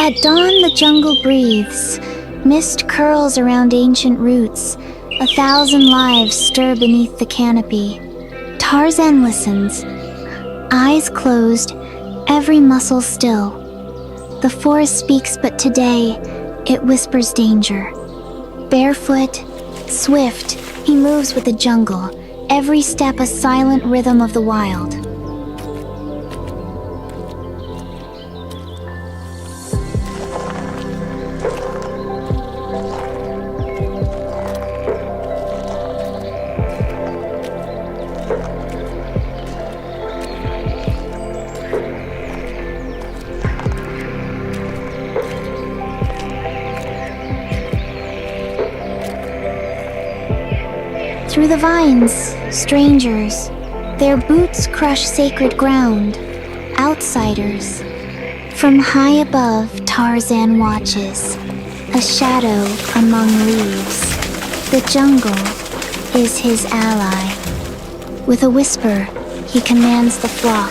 At dawn, the jungle breathes. Mist curls around ancient roots. 1,000 lives stir beneath the canopy. Tarzan listens, eyes closed, every muscle still. The forest speaks, but today, it whispers danger. Barefoot, swift, he moves with the jungle, every step a silent rhythm of the wild. Through the vines, strangers, their boots crush sacred ground, outsiders. From high above, Tarzan watches, a shadow among leaves. The jungle is his ally. With a whisper, he commands the flock.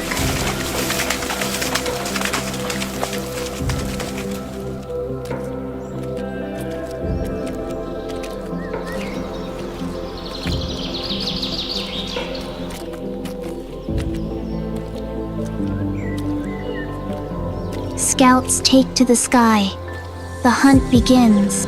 Scouts take to the sky. The hunt begins.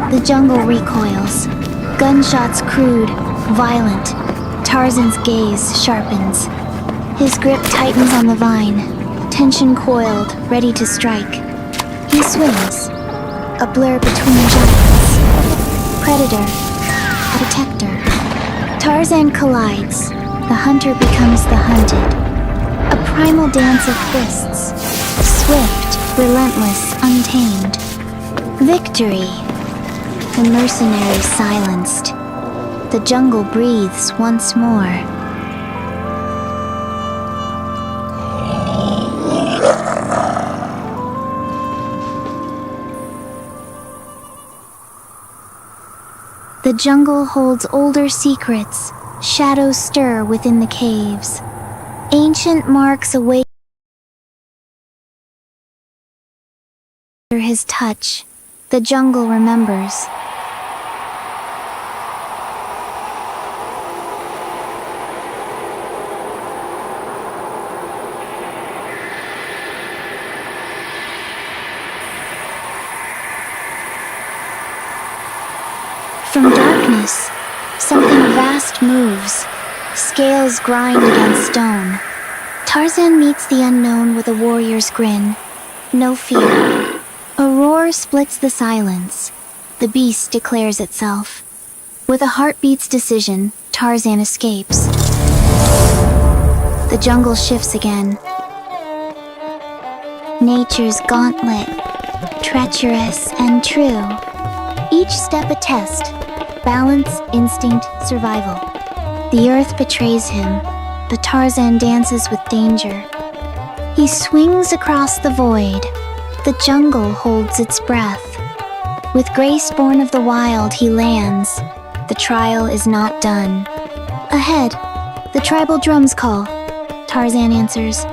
The jungle recoils. Gunshots crude, violent. Tarzan's gaze sharpens. His grip tightens on the vine, tension coiled, ready to strike. He swings, a blur between giants. Predator, protector. Tarzan collides. The hunter becomes the hunted. A primal dance of fists. Swift, relentless, untamed. Victory. The mercenary silenced. The jungle breathes once more. The jungle holds older secrets. Shadows stir within the caves. Ancient marks await under his touch. The jungle remembers. From darkness, something vast moves. Scales grind against stone. Tarzan meets the unknown with a warrior's grin. No fear. A roar splits the silence. The beast declares itself. With a heartbeat's decision, Tarzan escapes. The jungle shifts again. Nature's gauntlet, treacherous and true. Each step a test. Balance, instinct, survival. The earth betrays him, but Tarzan dances with danger. He swings across the void. The jungle holds its breath. With grace born of the wild, he lands. The trial is not done. Ahead, the tribal drums call. Tarzan answers.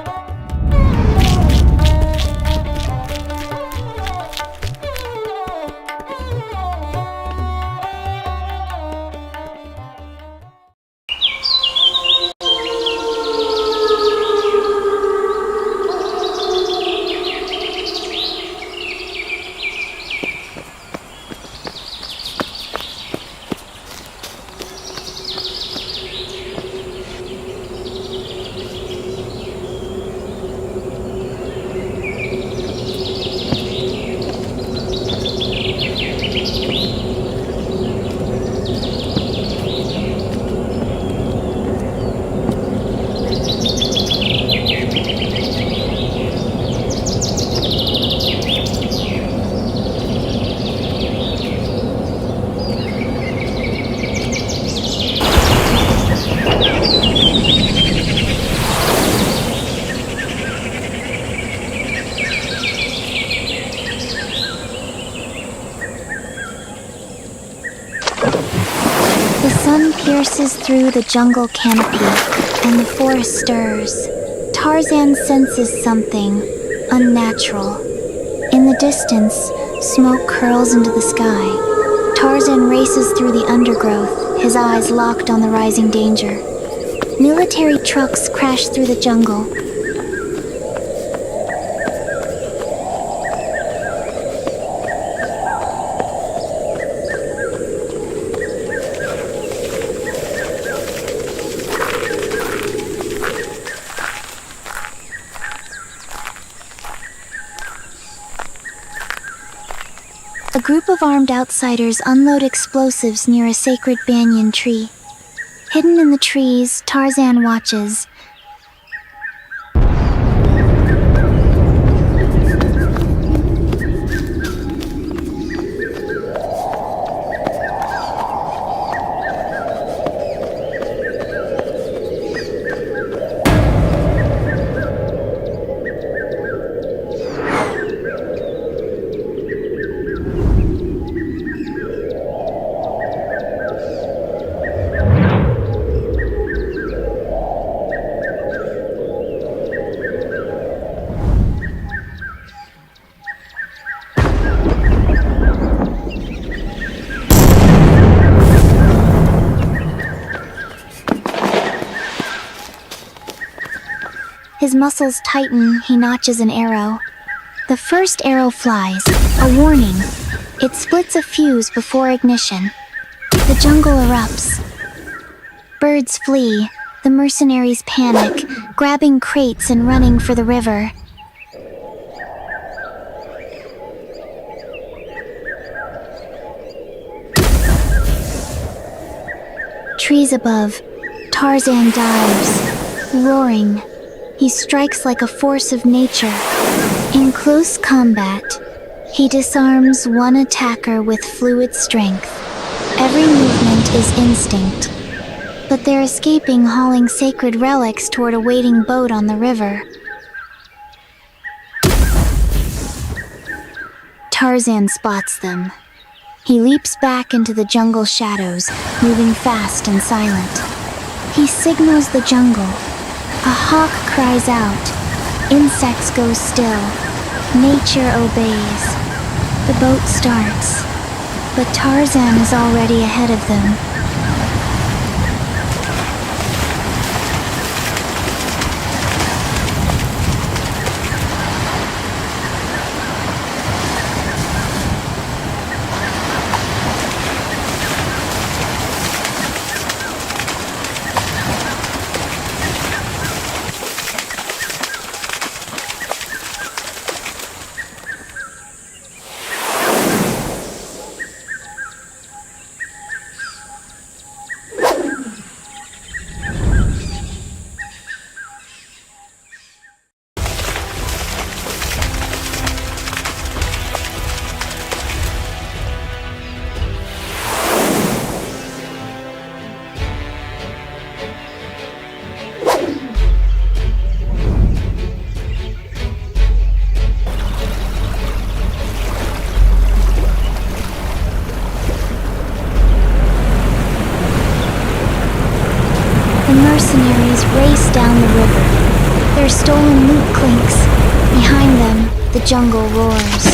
pierces through the jungle canopy, and the forest stirs. Tarzan senses something unnatural. In the distance, smoke curls into the sky. Tarzan races through the undergrowth, his eyes locked on the rising danger. Military trucks crash through the jungle. A group of armed outsiders unload explosives near a sacred banyan tree. Hidden in the trees, Tarzan watches. His muscles tighten, he notches an arrow. The first arrow flies, a warning. It splits a fuse before ignition. The jungle erupts. Birds flee. The mercenaries panic, grabbing crates and running for the river. Trees above, Tarzan dives, roaring. He strikes like a force of nature. In close combat, he disarms one attacker with fluid strength. Every movement is instinct, but they're escaping, hauling sacred relics toward a waiting boat on the river. Tarzan spots them. He leaps back into the jungle shadows, moving fast and silent. He signals the jungle. A hawk cries out. Insects go still. Nature obeys. The boat starts, but Tarzan is already ahead of them. The mercenaries race down the river. Their stolen loot clinks. Behind them, the jungle roars.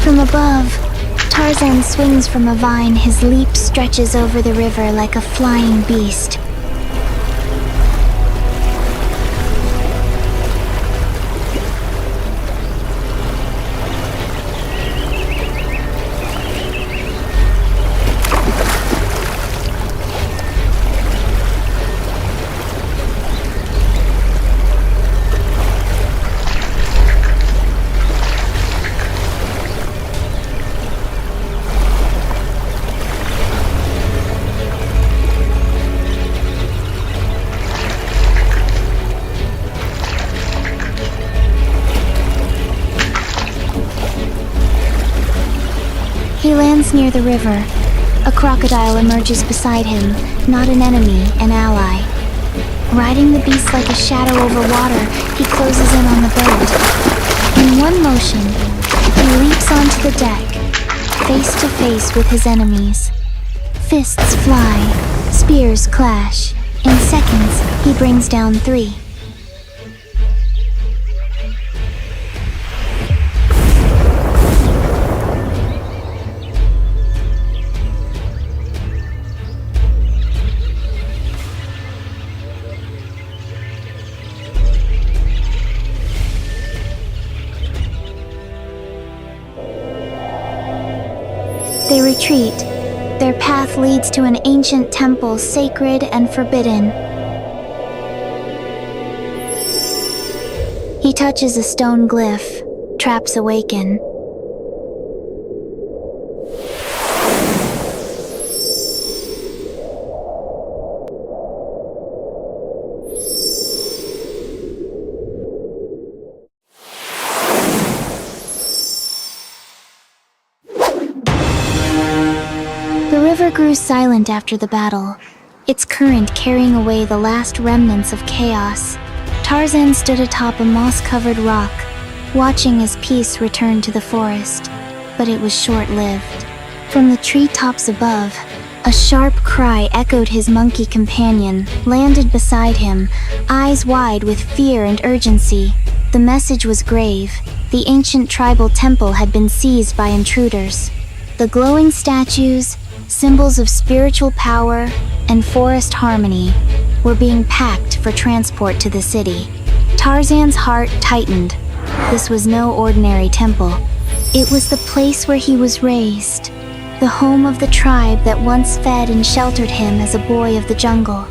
From above, Tarzan swings from a vine. His leap stretches over the river like a flying beast. He lands near the river. A crocodile emerges beside him, not an enemy, an ally. Riding the beast like a shadow over water, he closes in on the boat. In one motion, he leaps onto the deck, face to face with his enemies. Fists fly, spears clash. In seconds, he brings down 3. They retreat. Their path leads to an ancient temple, sacred and forbidden. He touches a stone glyph. Traps awaken. The river grew silent after the battle, its current carrying away the last remnants of chaos. Tarzan stood atop a moss-covered rock, watching as peace returned to the forest. But it was short-lived. From the treetops above, a sharp cry echoed. His monkey companion landed beside him, eyes wide with fear and urgency. The message was grave. The ancient tribal temple had been seized by intruders. The glowing statues, symbols of spiritual power and forest harmony, were being packed for transport to the city. Tarzan's heart tightened. This was no ordinary temple. It was the place where he was raised, the home of the tribe that once fed and sheltered him as a boy of the jungle.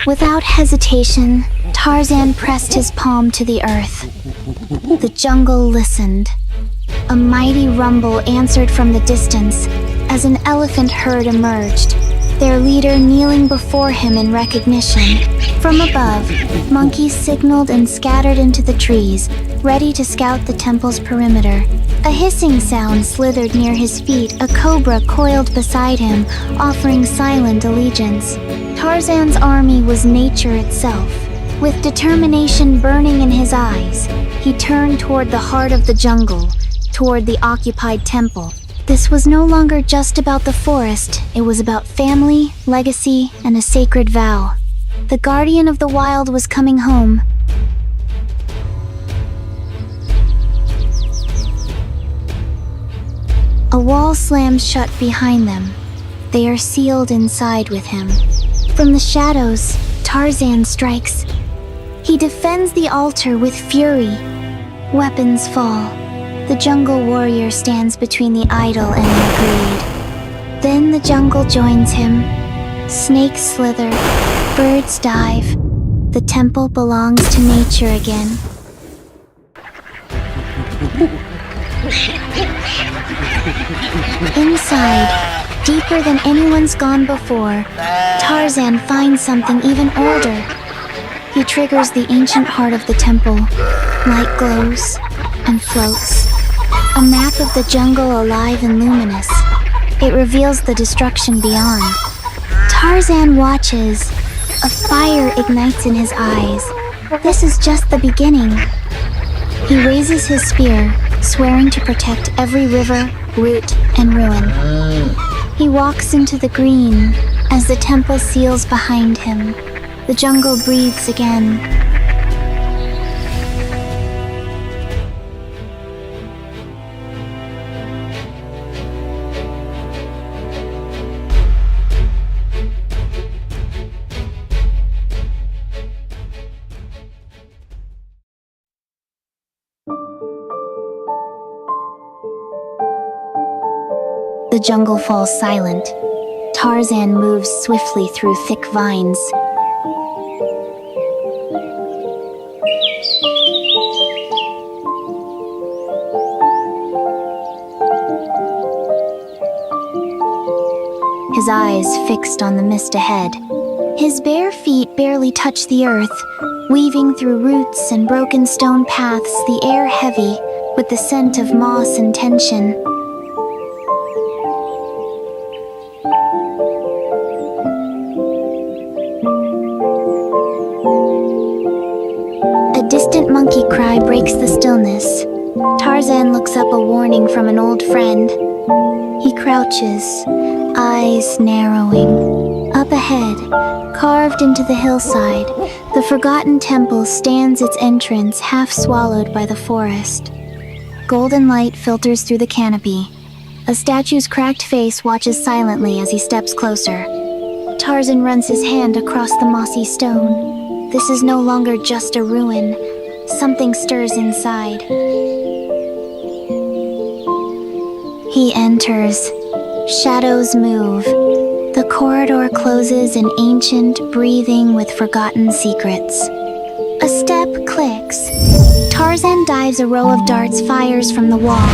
Without hesitation, Tarzan pressed his palm to the earth. The jungle listened. A mighty rumble answered from the distance as an elephant herd emerged, their leader kneeling before him in recognition. From above, monkeys signaled and scattered into the trees, ready to scout the temple's perimeter. A hissing sound slithered near his feet, a cobra coiled beside him, offering silent allegiance. Tarzan's army was nature itself. With determination burning in his eyes, he turned toward the heart of the jungle, toward the occupied temple. This was no longer just about the forest, it was about family, legacy, and a sacred vow. The guardian of the wild was coming home. A wall slams shut behind them. They are sealed inside with him. From the shadows, Tarzan strikes. He defends the altar with fury. Weapons fall. The jungle warrior stands between the idol and the greed. Then the jungle joins him. Snakes slither, birds dive. The temple belongs to nature again. Inside, deeper than anyone's gone before, Tarzan finds something even older. He triggers the ancient heart of the temple. Light glows and floats. A map of the jungle alive and luminous. It reveals the destruction beyond. Tarzan watches. A fire ignites in his eyes. This is just the beginning. He raises his spear, swearing to protect every river, root, and ruin. He walks into the green as the temple seals behind him. The jungle breathes again. The jungle falls silent. Tarzan moves swiftly through thick vines. His eyes fixed on the mist ahead. His bare feet barely touch the earth, weaving through roots and broken stone paths, the air heavy with the scent of moss and tension. monkey cry breaks the stillness. Tarzan looks up a warning from an old friend. He crouches, eyes narrowing. Up ahead, carved into the hillside, the forgotten temple stands its entrance half swallowed by the forest. Golden light filters through the canopy. A statue's cracked face watches silently as he steps closer. Tarzan runs his hand across the mossy stone. This is no longer just a ruin. Something stirs inside. He enters. Shadows move. The corridor closes in ancient, breathing with forgotten secrets. A step clicks. Tarzan dives a row of darts fires from the wall.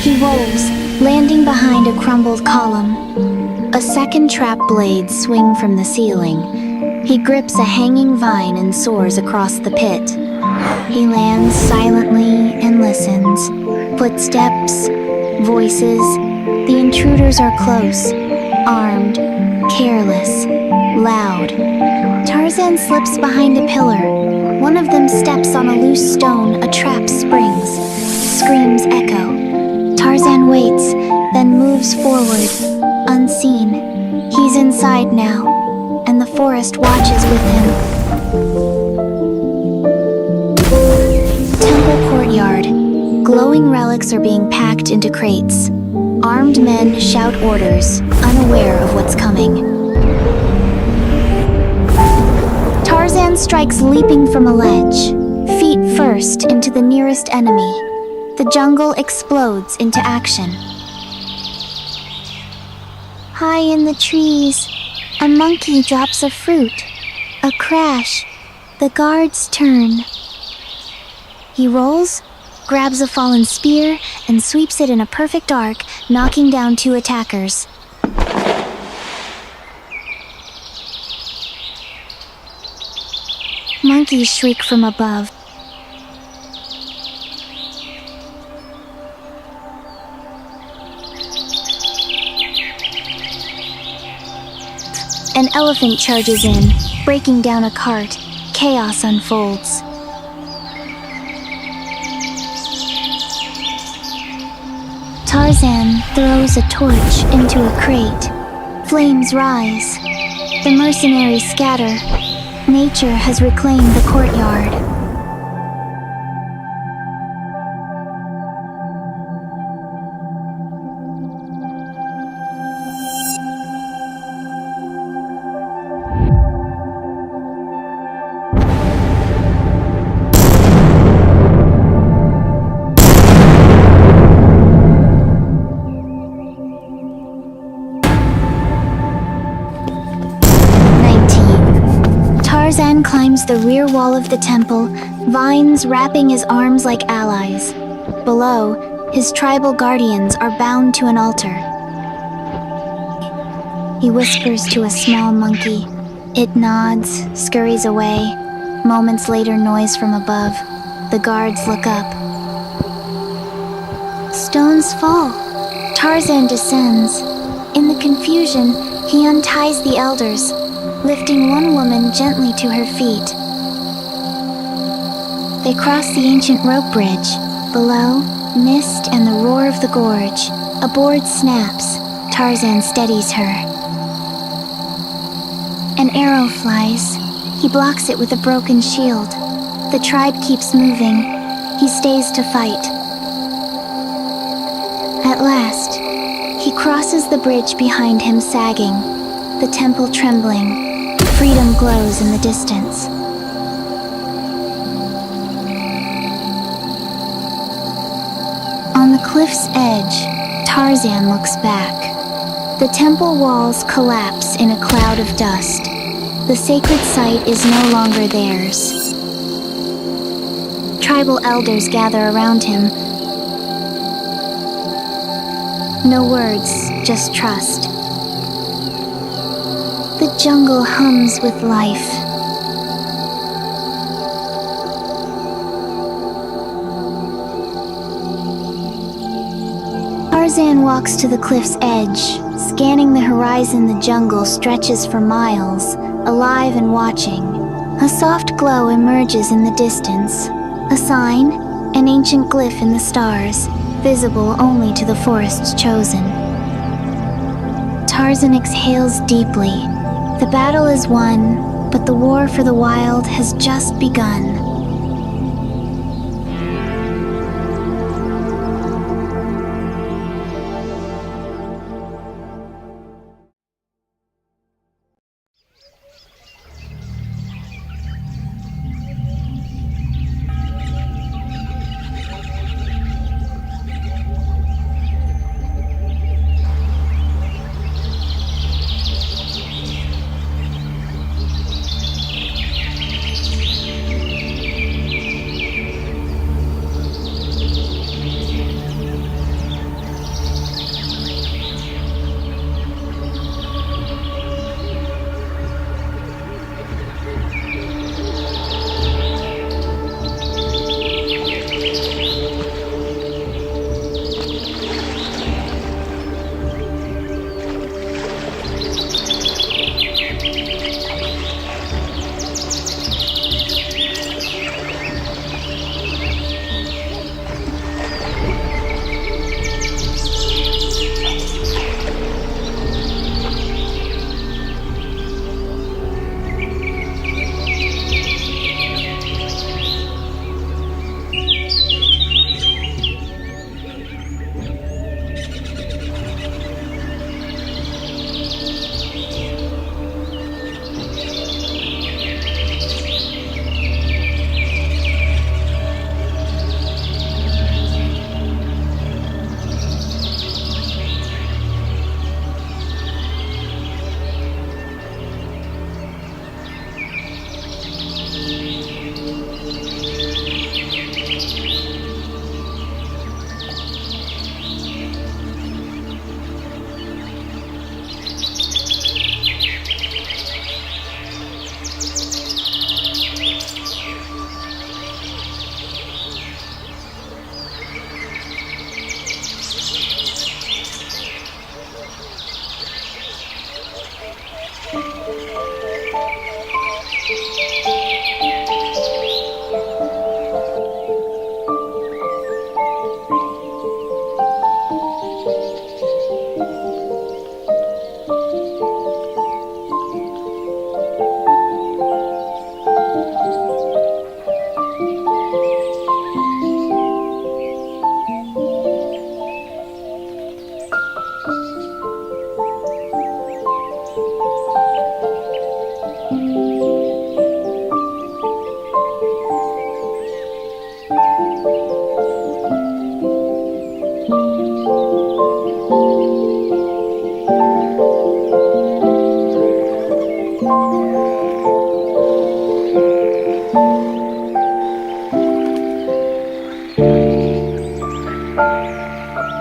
He rolls, landing behind a crumbled column. A second trap blade swing from the ceiling. He grips a hanging vine and soars across the pit. He lands silently and listens. Footsteps, voices. The intruders are close, armed, careless, loud. Tarzan slips behind a pillar. One of them steps on a loose stone, a trap springs. Screams echo. Tarzan waits, then moves forward, unseen. He's inside now, and the forest watches with him. Temple courtyard. Glowing relics are being packed into crates. Armed men shout orders, unaware of what's coming. Tarzan strikes leaping from a ledge, feet first into the nearest enemy. The jungle explodes into action. High in the trees, a monkey drops a fruit. A crash. The guards turn. He rolls, grabs a fallen spear, and sweeps it in a perfect arc, knocking down 2 attackers. Monkeys shriek from above. An elephant charges in, breaking down a cart. Chaos unfolds. Tarzan throws a torch into a crate. Flames rise. The mercenaries scatter. Nature has reclaimed the courtyard. Tarzan climbs the rear wall of the temple, vines wrapping his arms like allies. Below, his tribal guardians are bound to an altar. He whispers to a small monkey. It nods, scurries away. Moments later, noise from above. The guards look up. Stones fall. Tarzan descends. In the confusion, he unties the elders, lifting one woman gently to her feet. They cross the ancient rope bridge. Below, mist and the roar of the gorge. A board snaps. Tarzan steadies her. An arrow flies. He blocks it with a broken shield. The tribe keeps moving. He stays to fight. At last, he crosses the bridge behind him, sagging, the temple trembling. Freedom glows in the distance. On the cliff's edge, Tarzan looks back. The temple walls collapse in a cloud of dust. The sacred site is no longer theirs. Tribal elders gather around him. No words, just trust. The jungle hums with life. Tarzan walks to the cliff's edge. Scanning the horizon, the jungle stretches for miles, alive and watching. A soft glow emerges in the distance, a sign, an ancient glyph in the stars, visible only to the forest's chosen. Tarzan exhales deeply. The battle is won, but the war for the wild has just begun.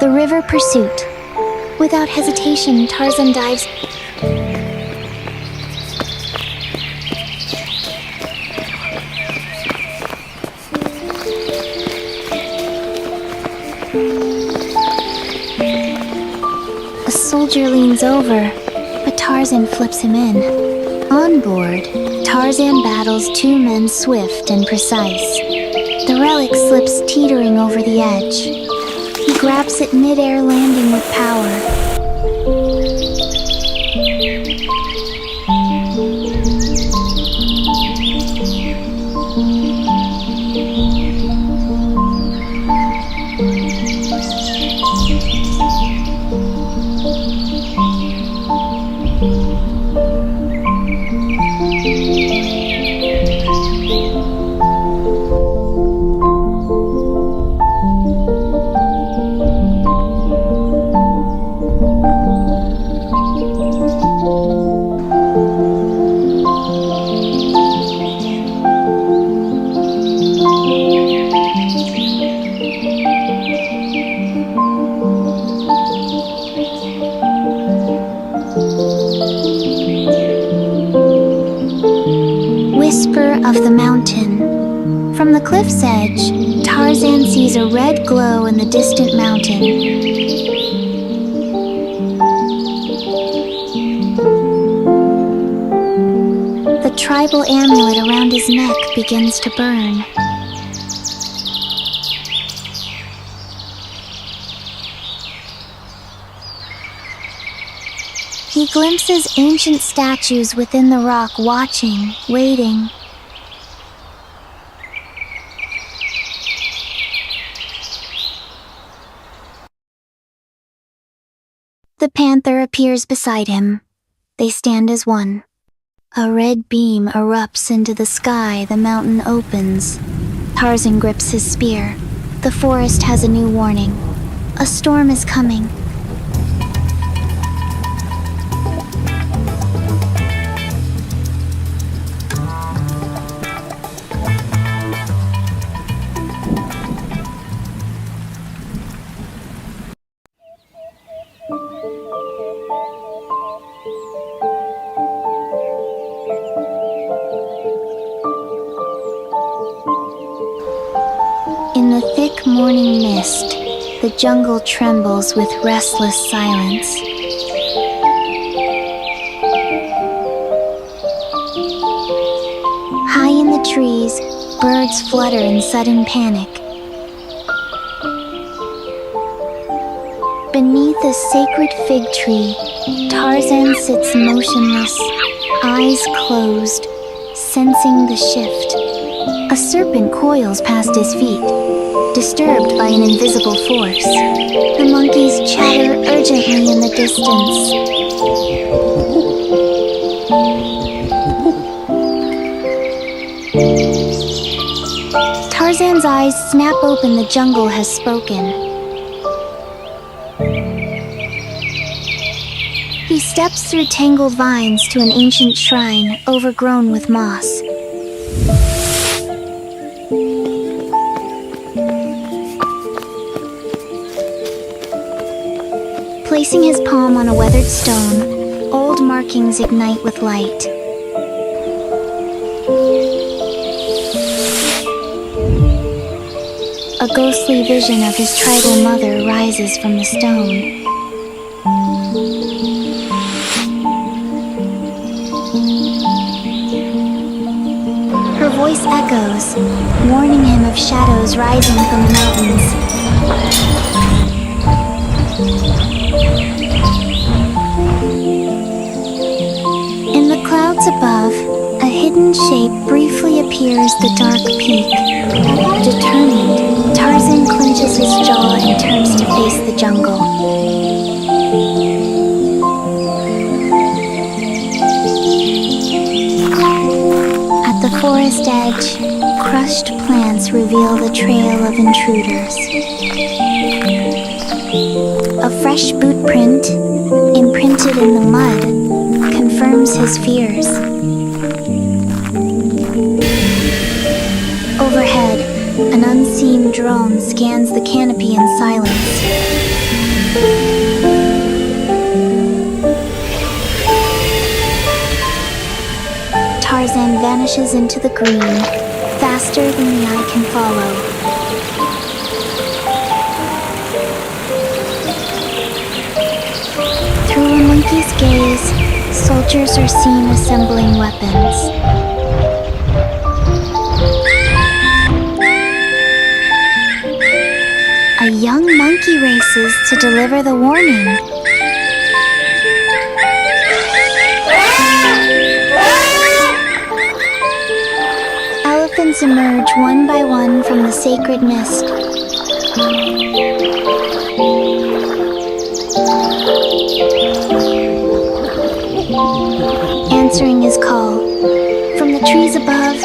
The river pursuit. Without hesitation, Tarzan dives. A soldier leans over, but Tarzan flips him in. On board, Tarzan battles two men swift and precise. The relic slips teetering over the edge. He grabs it mid-air, landing with power. Of the mountain. From the cliff's edge, Tarzan sees a red glow in the distant mountain. The tribal amulet around his neck begins to burn. He glimpses ancient statues within the rock, watching, waiting. The panther appears beside him. They stand as one. A red beam erupts into the sky, the mountain opens. Tarzan grips his spear. The forest has a new warning. A storm is coming. In the thick morning mist, the jungle trembles with restless silence. High in the trees, birds flutter in sudden panic. Beneath a sacred fig tree, Tarzan sits motionless, eyes closed, sensing the shift. A serpent coils past his feet, disturbed by an invisible force. The monkeys chatter urgently in the distance. Tarzan's eyes snap open. The jungle has spoken. He steps through tangled vines to an ancient shrine overgrown with moss. Placing his palm on a weathered stone, old markings ignite with light. A ghostly vision of his tribal mother rises from the stone. Her voice echoes, warning him of shadows rising from the mountains. In the clouds above, a hidden shape briefly appears, the dark peak. Determined, Tarzan clenches his jaw and turns to face the jungle. At the forest edge, crushed plants reveal the trail of intruders. A fresh boot print, imprinted in the mud, confirms his fears. Overhead, an unseen drone scans the canopy in silence. Tarzan vanishes into the green, faster than the eye can follow. Through a monkey's gaze, soldiers are seen assembling weapons. A young monkey races to deliver the warning. Elephants emerge one by one from the sacred mist. Answering his call. From the trees above,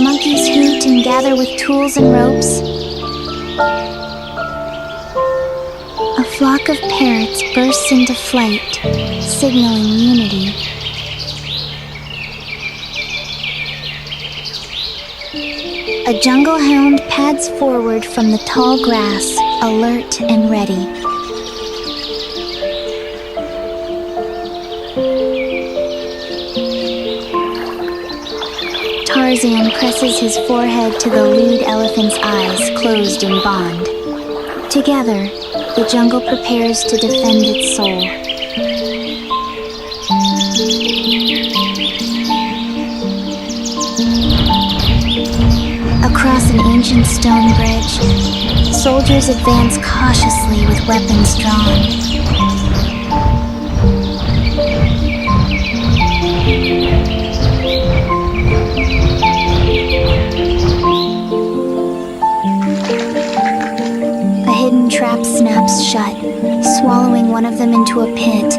monkeys hoot and gather with tools and ropes. A flock of parrots bursts into flight, signaling unity. A jungle hound pads forward from the tall grass, alert and ready. Tarzan presses his forehead to the lead elephant's eyes, closed in bond. Together, the jungle prepares to defend its soul. Across an ancient stone bridge, soldiers advance cautiously with weapons drawn. A hidden trap snaps shut, swallowing one of them into a pit.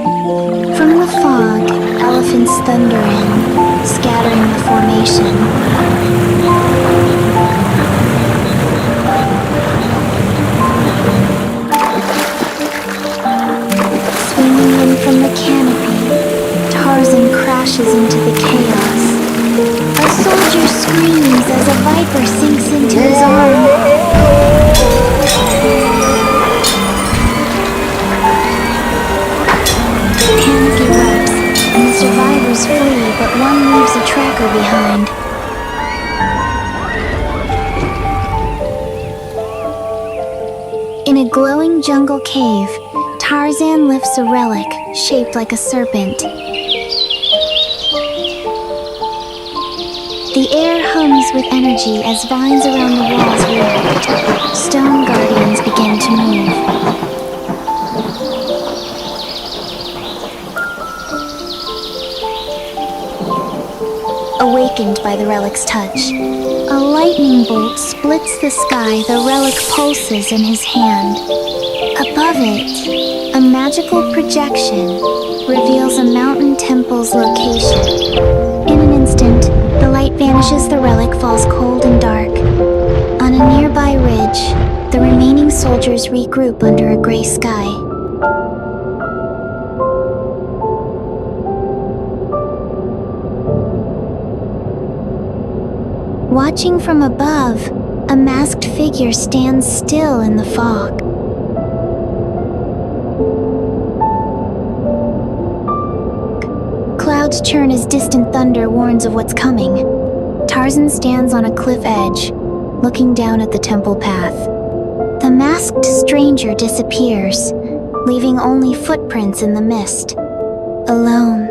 From the fog, elephants thunder in, scattering the formation. Swinging in from the canopy, Tarzan crashes into the chaos. A soldier screams as a viper sinks into his arm. Panic erupts, and the survivors flee, but one leaves a tracker behind. In a glowing jungle cave, Tarzan lifts a relic shaped like a serpent. The air hums with energy as vines around the walls react. Stone guardians begin to move. Awakened by the relic's touch, a lightning bolt splits the sky. The relic pulses in his hand. Above it, a magical projection reveals a mountain temple's location. In an instant, the light vanishes, the relic falls cold and dark. On a nearby ridge, the remaining soldiers regroup under a gray sky. Watching from above, a masked figure stands still in the fog. Clouds churn as distant thunder warns of what's coming. Tarzan stands on a cliff edge, looking down at the temple path. The masked stranger disappears, leaving only footprints in the mist. Alone,